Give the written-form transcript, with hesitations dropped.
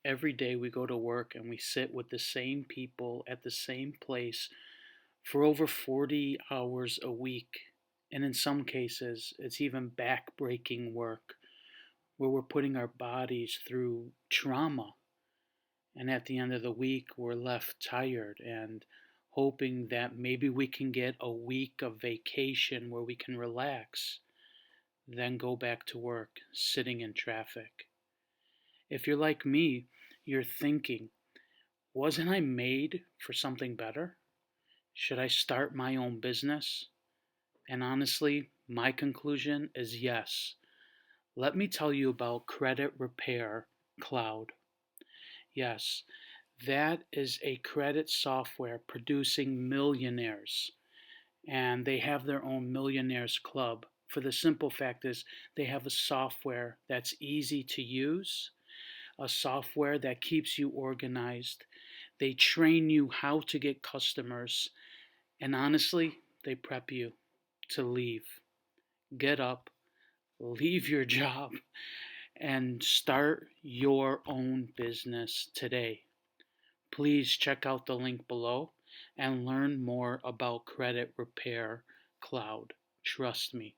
Every day we go to work and we sit with the same people at the same place for over 40 hours a week. And in some cases, it's even back-breaking work where we're putting our bodies through trauma. And at the end of the week, we're left tired and hoping that maybe we can get a week of vacation where we can relax, then go back to work, sitting in traffic. If you're like me, you're thinking, wasn't I made for something better? Should I start my own business? And honestly, my conclusion is yes. Let me tell you about Credit Repair Cloud. Yes, that is a credit software producing millionaires, and they have their own millionaires club. For the simple fact is, they have a software that's easy to use, a software that keeps you organized. They train you how to get customers, and honestly, they prep you to leave. Get up, leave your job, and start your own business today. Please check out the link below and learn more about Credit Repair Cloud. Trust me,